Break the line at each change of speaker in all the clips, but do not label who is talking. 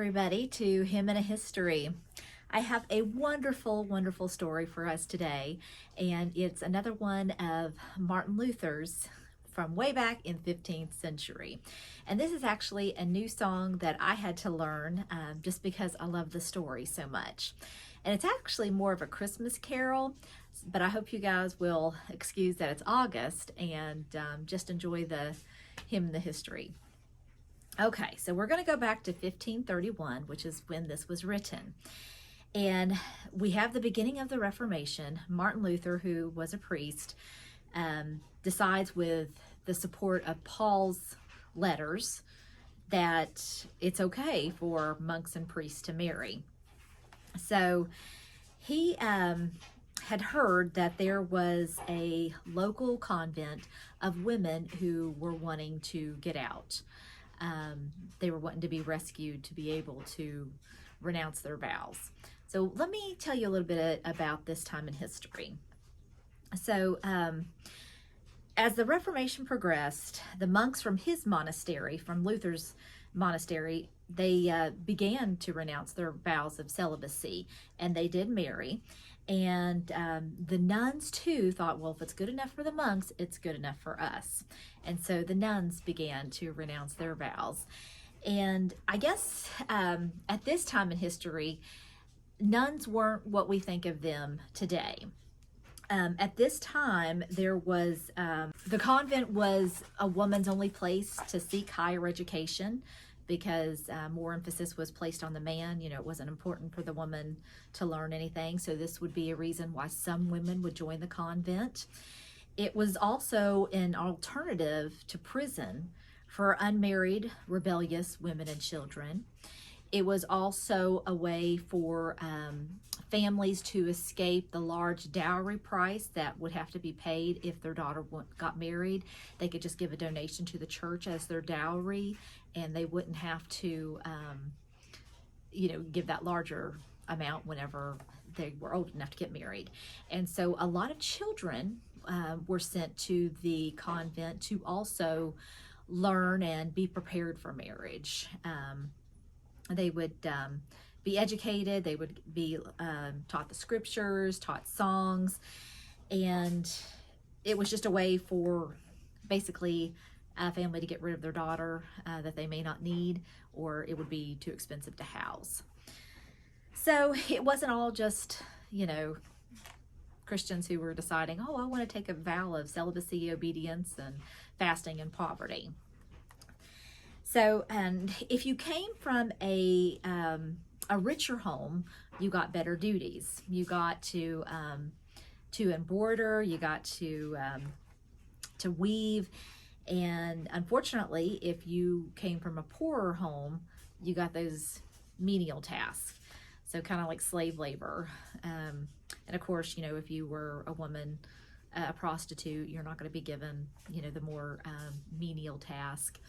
everybody, to Him and a History. I have a wonderful, wonderful story for us today, and it's another one of Martin Luther's from way back in 15th century. And this is actually a new song that I had to learn just because I love the story so much. And it's actually more of a Christmas carol, but I hope you guys will excuse that it's August and just enjoy the hymn and the history. Okay, so we're going to go back to 1531, which is when this was written. And we have the beginning of the Reformation. Martin Luther, who was a priest, decides with the support of Paul's letters that it's okay for monks and priests to marry. So he had heard that there was a local convent of women who were wanting to get out. They were wanting to be rescued to be able to renounce their vows. So let me tell you a little bit about this time in history. So as the Reformation progressed, the monks from his monastery, from Luther's monastery, they began to renounce their vows of celibacy, and they did marry. And the nuns too thought, well, if it's good enough for the monks, it's good enough for us. And so the nuns began to renounce their vows. And I guess at this time in history, nuns weren't what we think of them today. At this time, there was, the convent was a woman's only place to seek higher education, because more emphasis was placed on the man. You know, it wasn't important for the woman to learn anything. So this would be a reason why some women would join the convent. It was also an alternative to prison for unmarried, rebellious women and children. It was also a way for families to escape the large dowry price that would have to be paid if their daughter got married. They could just give a donation to the church as their dowry, and they wouldn't have to, give that larger amount whenever they were old enough to get married. And so a lot of children were sent to the convent to also learn and be prepared for marriage. They would be educated, they would be taught the scriptures, taught songs, and it was just a way for basically a family to get rid of their daughter that they may not need, or it would be too expensive to house. So it wasn't all just, Christians who were deciding, oh, I want to take a vow of celibacy, obedience, and fasting and poverty. So, and if you came from a richer home, you got better duties. You got to embroider, you got to weave, and unfortunately, if you came from a poorer home, you got those menial tasks. So kind of like slave labor. And of course, if you were a woman, a prostitute, you're not going to be given, the more menial task.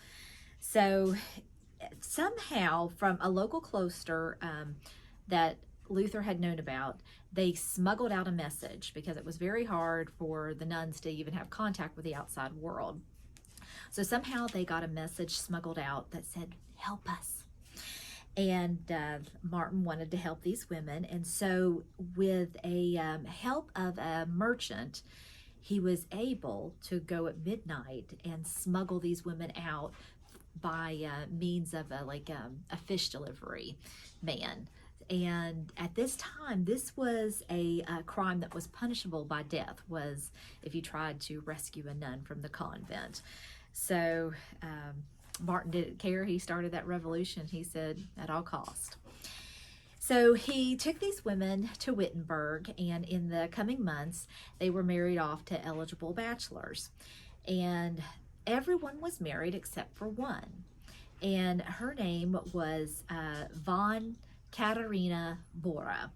So somehow from a local cloister that Luther had known about, they smuggled out a message, because it was very hard for the nuns to even have contact with the outside world. So somehow they got a message smuggled out that said, help us. And Martin wanted to help these women. And so with a help of a merchant, he was able to go at midnight and smuggle these women out by means of a fish delivery man. And at this time, this was a crime that was punishable by death, was if you tried to rescue a nun from the convent. So Martin didn't care. He started that revolution. He said, at all cost. So he took these women to Wittenberg, and in the coming months, they were married off to eligible bachelors. And everyone was married except for one. And her name was von Katharina Bora.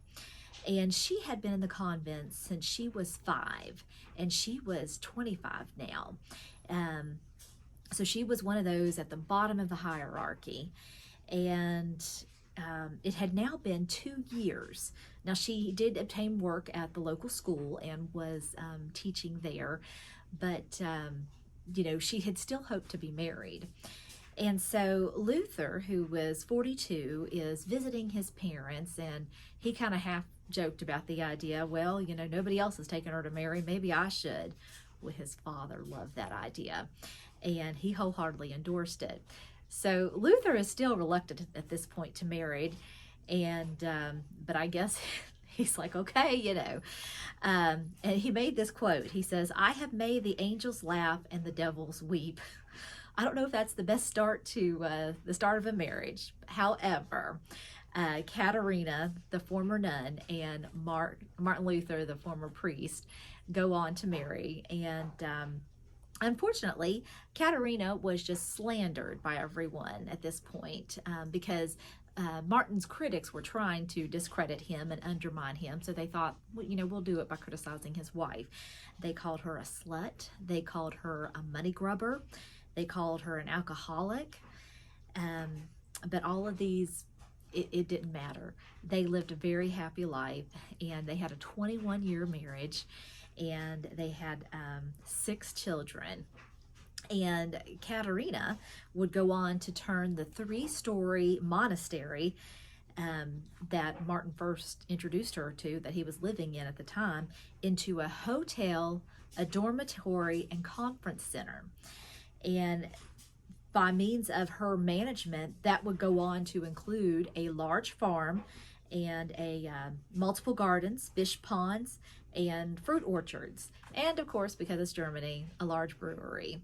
And she had been in the convent since she was 5, and she was 25 now. So she was one of those at the bottom of the hierarchy. And it had now been 2 years. Now, she did obtain work at the local school and was teaching there, but she had still hoped to be married. And so Luther, who was 42, is visiting his parents, and he kind of half joked about the idea, well, you know, nobody else is taking her to marry, maybe I should. Well, his father loved that idea, and he wholeheartedly endorsed it. So Luther is still reluctant at this point to marry, and but I guess he's like, okay, you know. And he made this quote. He says, "I have made the angels laugh and the devils weep." I don't know if that's the best start to the start of a marriage. However, Katerina, the former nun, and Martin Luther, the former priest, go on to marry. And unfortunately, Katerina was just slandered by everyone at this point because Martin's critics were trying to discredit him and undermine him. So they thought, well, you know, we'll do it by criticizing his wife. They called her a slut. They called her a money grubber. They called her an alcoholic. But all of these, it didn't matter. They lived a very happy life, and they had a 21-year marriage, and they had 6 children. And Katerina would go on to turn the 3-story monastery that Martin first introduced her to, that he was living in at the time, into a hotel, a dormitory, and conference center. And by means of her management, that would go on to include a large farm and a multiple gardens, fish ponds, and fruit orchards. And of course, because it's Germany, a large brewery.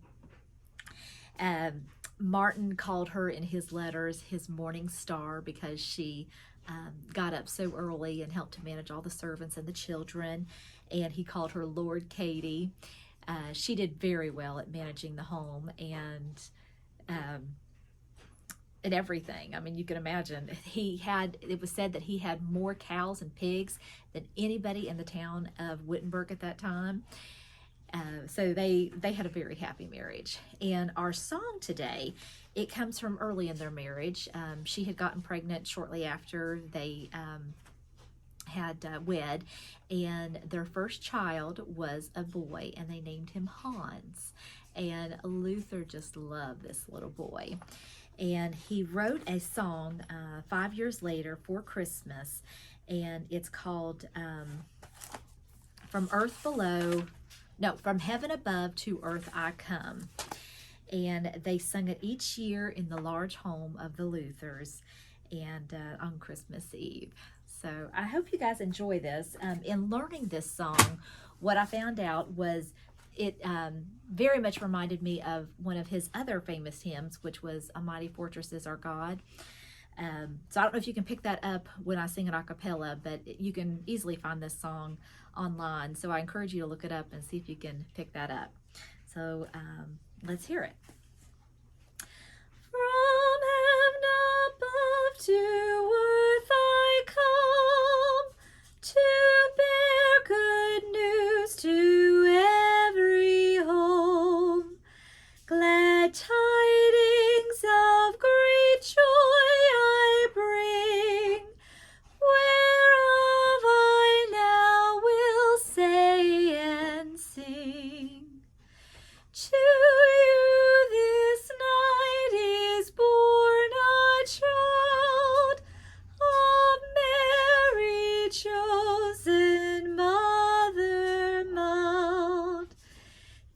Martin called her in his letters his morning star because she got up so early and helped to manage all the servants and the children. And he called her Lord Katie. She did very well at managing the home and everything. I mean, you can imagine. It was said that he had more cows and pigs than anybody in the town of Wittenberg at that time. So they had a very happy marriage. And our song today, it comes from early in their marriage. She had gotten pregnant shortly after they had wed, and their first child was a boy, and they named him Hans. And Luther just loved this little boy. And he wrote a song 5 years later for Christmas, and it's called From Heaven Above to Earth I Come. And they sung it each year in the large home of the Luthers and on Christmas Eve. So I hope you guys enjoy this. In learning this song, what I found out was it very much reminded me of one of his other famous hymns, which was "A Mighty Fortress Is Our God." So I don't know if you can pick that up when I sing it a cappella, but you can easily find this song online. So I encourage you to look it up and see if you can pick that up. So let's hear it. From heaven above to earth I come, to bear good news to every home. Glad tidings of great joy I bring, whereof I now will say and sing. To you this night is born a child, of Mary chosen mother mild.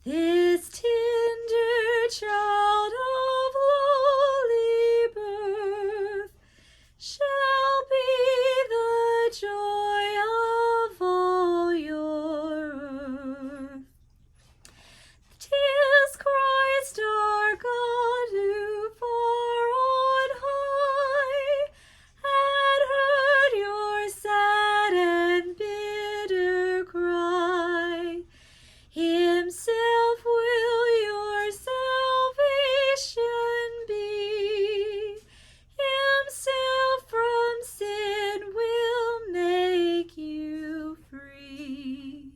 This tender child of lowly birth shall be the joy of all your earth. 'Tis Christ our God, who far on high had heard your sad and bitter cry. Himself will your salvation be. Himself from sin will make you free.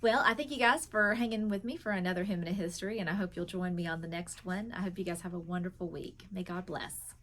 Well, I thank you guys for hanging with me for another Hymn in History, and I hope you'll join me on the next one. I hope you guys have a wonderful week. May God bless.